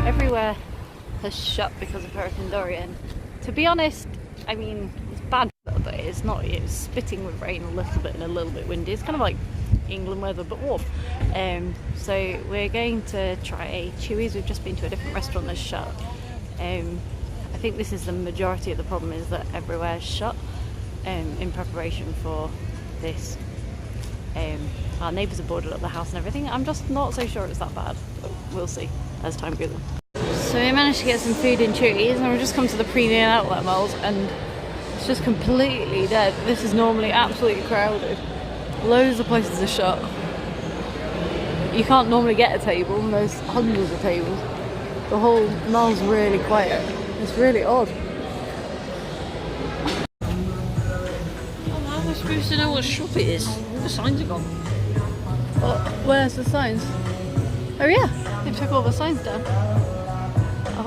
everywhere has shut because of Hurricane Dorian. To be honest, I mean, it's bad weather. It's not, it's spitting with rain a little bit and a little bit windy. It's kind of like England weather but warm. So we're going to try a Chewy's. We've just been to a different restaurant that's shut. I think this is the majority of the problem, is that everywhere's shut in preparation for this. Our neighbours have boarded up the house and everything. I'm just not so sure it's that bad, but we'll see as time goes on. So we managed to get some food in Chewy's, and we've just come to the premium outlet malls, and it's just completely dead. This is normally absolutely crowded. Loads of places are shut. You can't normally get a table, and there's hundreds of tables. The whole mall's really quiet. It's really odd. How am I supposed to know what shop it is? The signs are gone. Oh, where's the signs? Oh yeah, they took all the signs down.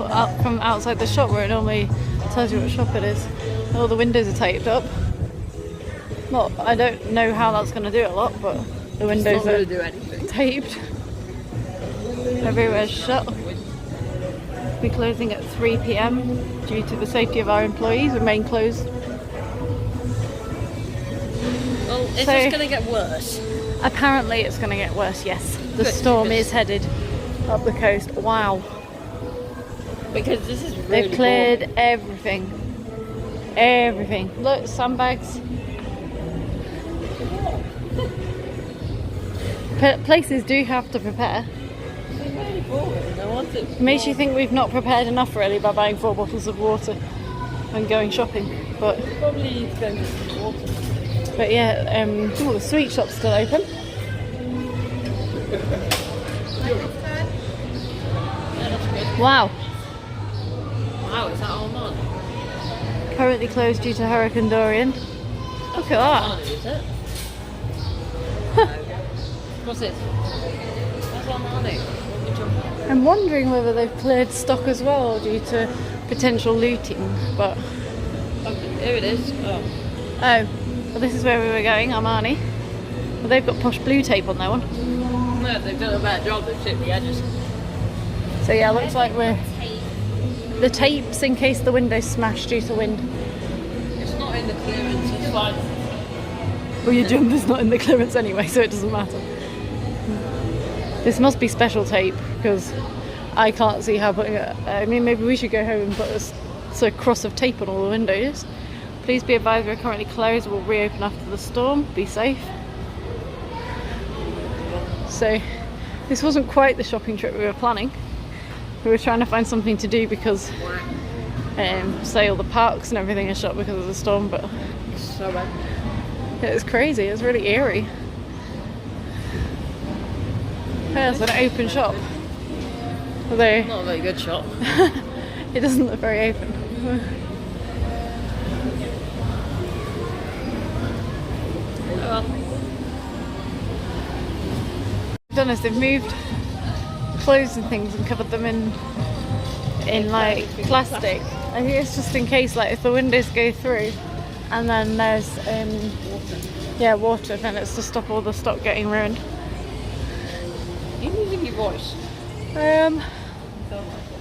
Out from outside the shop where it normally tells you what shop it is. All the windows are taped up. Not, I don't know how that's going to do a lot, but the windows are taped. Everywhere's shut. We're closing at 3 PM due to the safety of our employees. Remain closed. Well, is this going to get worse? Apparently it's going to get worse, yes. The storm is headed up the coast. Wow. Because this is really They've cleared everything. Everything. Look, sandbags. Places do have to prepare. It makes you think we've not prepared enough really by buying 4 bottles of water and going shopping. But probably need to go and get some water. But yeah, all the sweet shop's still open. Wow. Wow, is that all on? Currently closed due to Hurricane Dorian. Look at that. Is it? What's it? That's Armani. I'm wondering whether they've cleared stock as well due to potential looting, but... Oh, here it is. Oh. Oh, well this is where we were going, Armani. Well, they've got posh blue tape on their one. No, they've done a better job, they've chipped the edges. So yeah, looks like we're... The tape's in case the window's smashed due to wind. It's not in the clearance, it's fine. Well, your jumper's not in the clearance anyway, so it doesn't matter. This must be special tape, because I can't see how putting it... I mean, maybe we should go home and put a cross of tape on all the windows. Please be advised we're currently closed. We'll reopen after the storm. Be safe. So, this wasn't quite the shopping trip we were planning. We were trying to find something to do because, say, all the parks and everything are shut because of the storm, but So bad. it was crazy. It was really eerie. Yeah, it's an open shop. Although Not a very good shop. it doesn't look very open. Oh, What they've done is they've moved clothes and things and covered them in like plastic. I think it's just in case, like, if the windows go through and then there's water, then it's to stop all the stock getting ruined. You're losing your voice.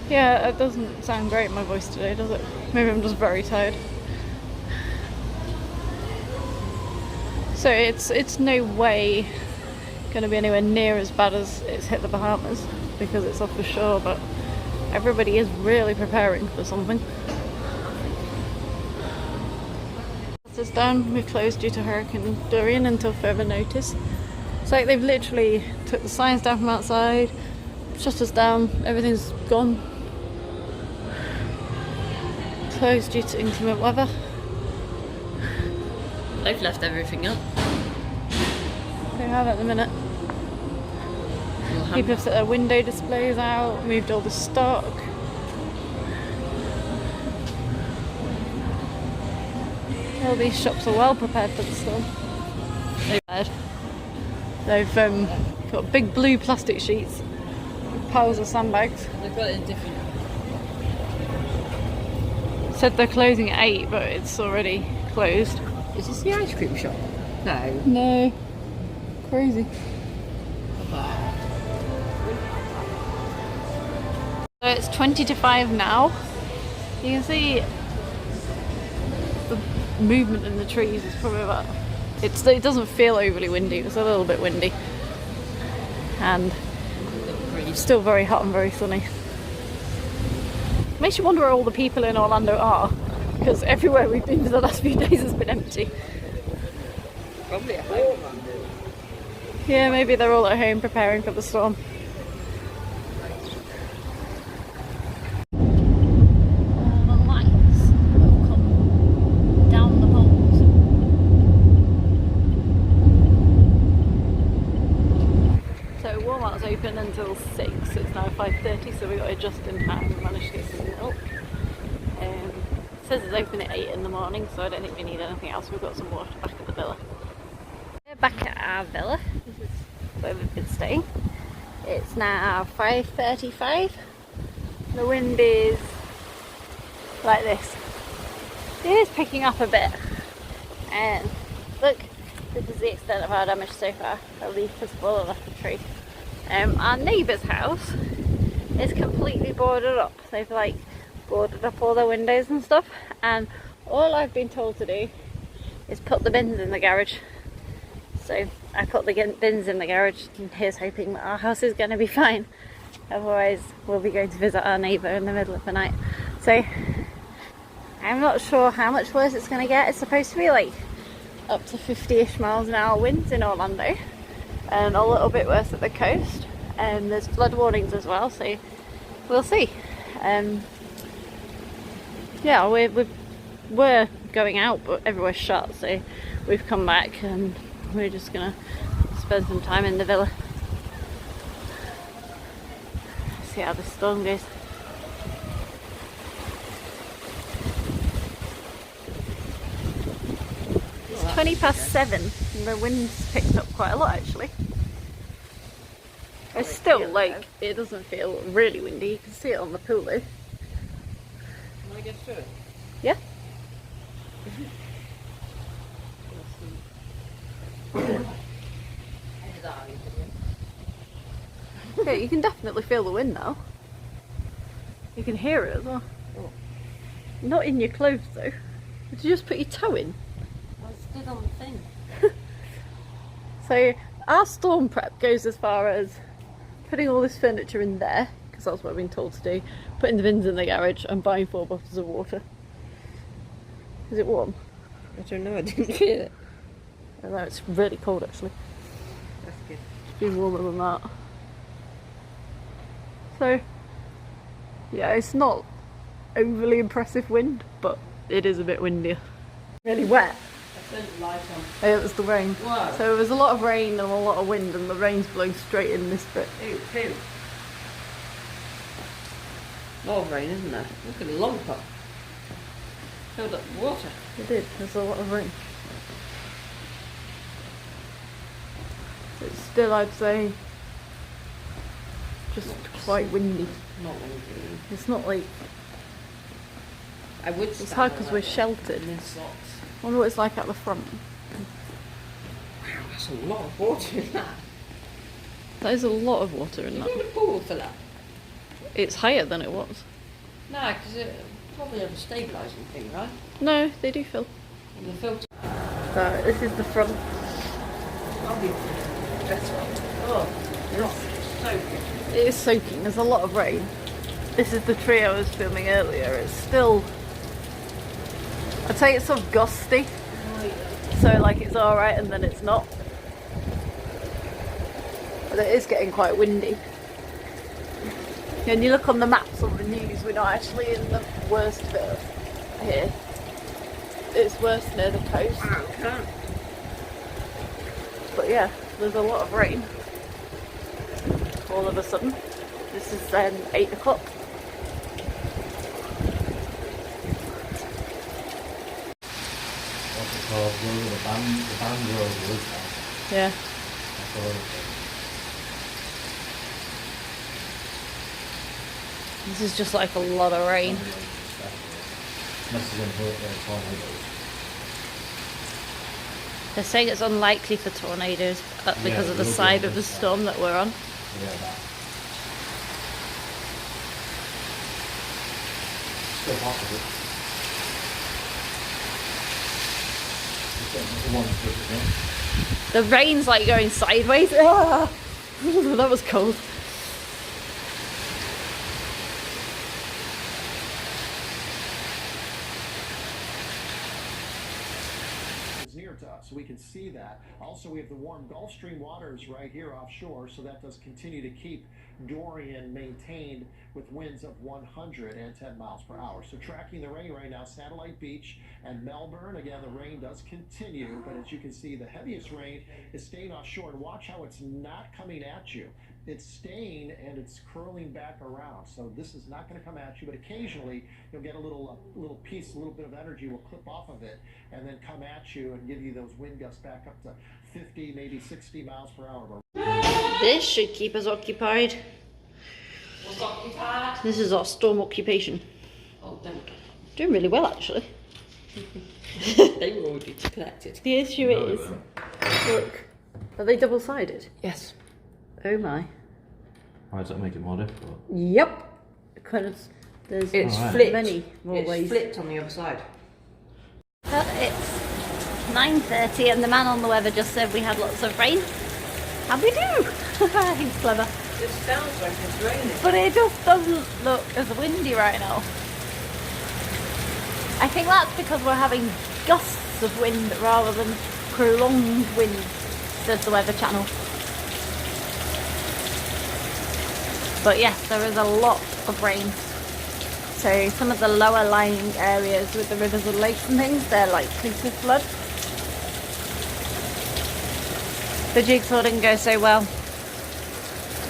Yeah, it doesn't sound great, my voice today, does it? Maybe I'm just very tired. So it's no way going to be anywhere near as bad as it's hit the Bahamas because it's off the shore, but everybody is really preparing for something. It's down. We've closed due to Hurricane Dorian until further notice. It's like they've literally took the signs down from outside, shut us down, everything's gone. Closed due to inclement weather. They've left everything up. They have at the minute. People have set their window displays out, moved all the stock. All these shops are well prepared for the storm. They've got big blue plastic sheets, piles of sandbags. They've got it in different... Said they're closing at 8, but it's already closed. Is this the ice cream shop? No. No. Crazy. So It's 20 to 5 now. You can see the movement in the trees is probably about... It doesn't feel overly windy, it's a little bit windy. And still very hot and very sunny. Makes you wonder where all the people in Orlando are, because everywhere we've been for the last few days has been empty. Probably at home. Yeah, maybe they're all at home preparing for the storm. The lights have come down the poles. So Walmart's open until 6, it's now 5:30, so we got it just in time and managed to get some milk. It says it's open at 8 in the morning, so I don't think we need anything else. We've got some water back at the villa. We're back at our villa. This is where we've been staying. It's now 5:35. The wind is like this. It is picking up a bit. And look, this is the extent of our damage so far. A leaf has fallen off the tree. Our neighbour's house is completely boarded up. They've like boarded up all their windows and stuff, and all I've been told to do is put the bins in the garage. So I put the bins in the garage, and here's hoping that our house is going to be fine. Otherwise we'll be going to visit our neighbour in the middle of the night. So I'm not sure how much worse it's going to get. It's supposed to be like up to 50-ish miles an hour winds in Orlando, and a little bit worse at the coast. And there's flood warnings as well, so we'll see. Yeah, we're going out, but everywhere's shut, so we've come back and we're just gonna spend some time in the villa. See how the storm goes. It's 20 past 7 and the wind's picked up quite a lot actually. It's still like, it doesn't feel really windy. You can see it on the pool though. Can I get through it? Yeah. Yeah, you can definitely feel the wind now. You can hear it as well. Oh. Not in your clothes though. Did you just put your toe in? I stood on the thing. So our storm prep goes as far as putting all this furniture in there, because that's what I've been told to do, putting the bins in the garage and buying 4 bottles of water. Is it warm? I don't know, I didn't feel it. I know, it's really cold actually. That's good. It's been warmer than that. So, yeah, it's not overly impressive wind, but it is a bit windier. Really wet. I turned the light on. Oh, it was the rain. Wow. So there was a lot of rain and a lot of wind, and the rain's blowing straight in this bit. Ew, ew. A lot of rain, isn't there? Look at the long pot. Filled up with water. It did, there's a lot of rain. So it's still, I'd say, just quite windy. Not windy. It's not like, I would. it's hard because we're sheltered. In socks. I wonder what it's like at the front. Wow, that's a lot of water in that. That is a lot of water in You that. need a pool for that. It's higher than it was. No, because it probably have a stabilising thing, right? No, they do fill. And the filter. So this is the front. Probably better. Oh, it's soaking. It is soaking, there's a lot of rain. This is the tree I was filming earlier. It's still, I'd say it's sort of gusty. So like it's alright and then it's not. But it is getting quite windy. And you look on the maps on the news, we're not actually in the worst bit of here. It's worse near the coast. Okay. But yeah, there's a lot of rain. All of a sudden. This is 8 o'clock. What's it called? The band road was that. Yeah. That's all it is. This is just like a lot of rain. Messes in tornadoes. They're saying it's unlikely for tornadoes because Yeah, of the it will be side on of the this side. storm that we're on. Yeah, that. still possible. Just getting one split again. The rain's like going sideways. Ah! That was cold. Near to us, so we can see that. Also, we have the warm Gulf Stream waters right here offshore, so that does continue to keep Dorian maintained with winds of 110 miles per hour. So tracking the rain right now, Satellite Beach and Melbourne. Again, the rain does continue, but as you can see, the heaviest rain is staying offshore. And watch how it's not coming at you. It's staying and it's curling back around. So this is not going to come at you, but occasionally you'll get a little piece, a little bit of energy will clip off of it and then come at you and give you those wind gusts back up to 50, maybe 60 miles per hour. This should keep us occupied. What's occupied? This is our storm occupation. Oh, don't. Doing really well, actually. They were already collected. The issue No, they is, weren't. look, are they double-sided? Yes. Oh my. Why does that make it more difficult? Yep. Because there's It's Alright. flipped. many more It's ways. flipped on the other side. Well, it's 9:30 and the man on the weather just said we had lots of rain. And we do! He's clever. It sounds like it's raining. But it just doesn't look as windy right now. I think that's because we're having gusts of wind rather than prolonged wind, says the Weather Channel. But yes, there is a lot of rain. So some of the lower lying areas with the rivers and lakes and things, they're likely to flood. The jigsaw didn't go so well.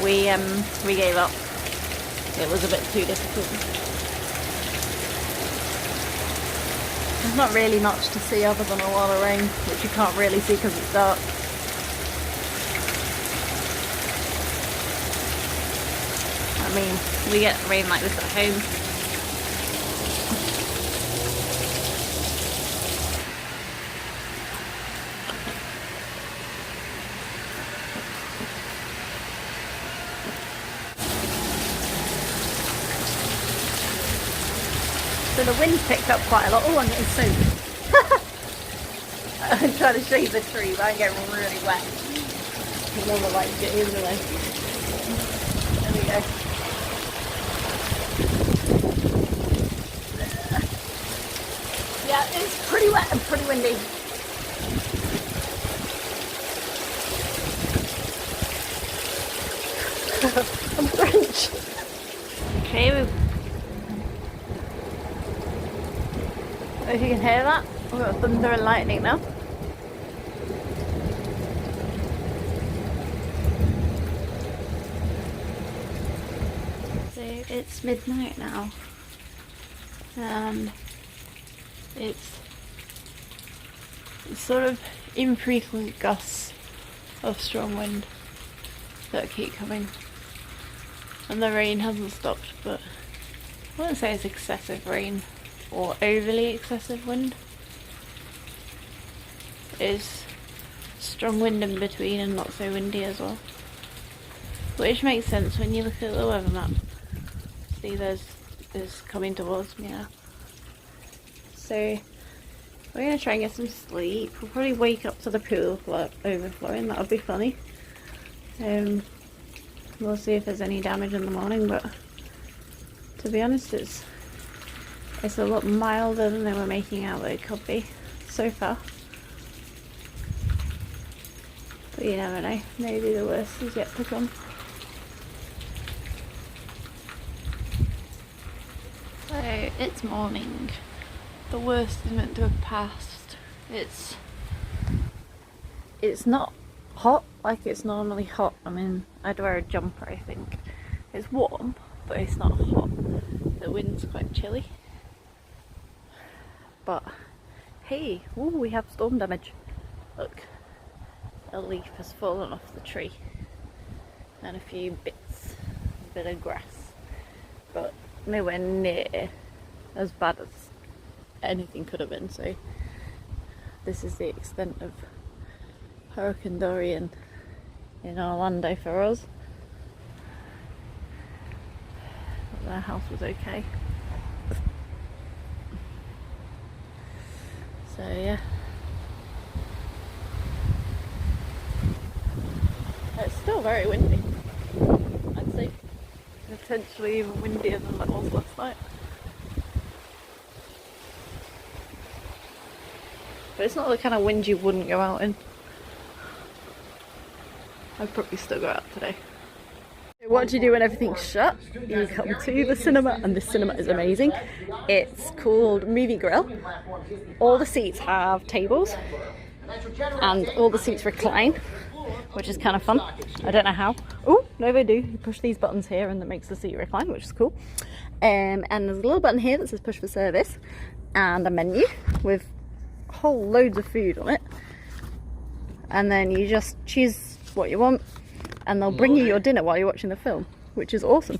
We gave up. It was a bit too difficult. There's not really much to see other than a lot of rain, which you can't really see because it's dark. I mean, we get rain like this at home. So the wind picked up quite a lot. Oh, I'm getting soaked. I'm trying to show you the tree, but I'm getting really wet. The other lights get in the way. There we go. Yeah, it's pretty wet and pretty windy. I'm French. Okay, if you can hear that, we've got thunder and lightning now. So it's midnight now, and it's sort of infrequent gusts of strong wind that keep coming, and the rain hasn't stopped, but I wouldn't say it's excessive rain or overly excessive wind. It's strong wind in between and not so windy as well, which makes sense when you look at the weather map. See, there's coming towards me now. So we're gonna try and get some sleep. We'll probably wake up to the pool overflowing. That'll be funny. We'll see if there's any damage in the morning, but to be honest, it's a lot milder than they were making out that it could be so far. But you never know, maybe the worst is yet to come. So it's morning. The worst is meant to have passed. It's not hot like it's normally hot. I mean, I'd wear a jumper, I think. It's warm, but it's not hot. The wind's quite chilly. But hey, ooh, we have storm damage. Look, a leaf has fallen off the tree and a few bits, a bit of grass, but nowhere near as bad as anything could have been. So this is the extent of Hurricane Dorian in Orlando for us. But their house was okay. So yeah. It's still very windy. I'd say potentially even windier than it was last night. But it's not the kind of wind you wouldn't go out in. I'd probably still go out today. What do you do when everything's shut? You come to the cinema, and this cinema is amazing. It's called Movie Grill. All the seats have tables, and all the seats recline, which is kind of fun. I don't know how. Oh, no they do. You push these buttons here and that makes the seat recline, which is cool. And there's a little button here that says push for service, and a menu with whole loads of food on it. And then you just choose what you want, and they'll bring you your dinner while you're watching the film, which is awesome.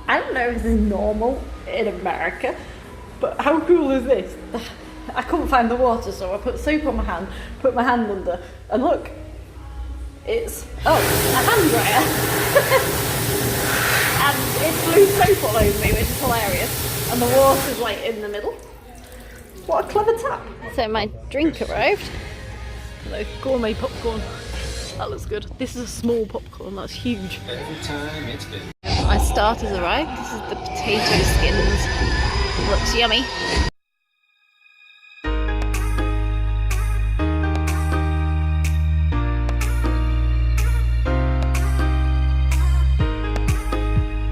I don't know if this is normal in America, but how cool is this? I couldn't find the water, so I put soap on my hand, put my hand under, and look, it's, a hand dryer. And it blew soap all over me, which is hilarious, and the water's like in the middle. What a clever tap. So my drink arrived. Hello, gourmet popcorn. That looks good. This is a small popcorn, that's huge. Every time it's been. My starters arrived. This is the potato skins. Looks yummy.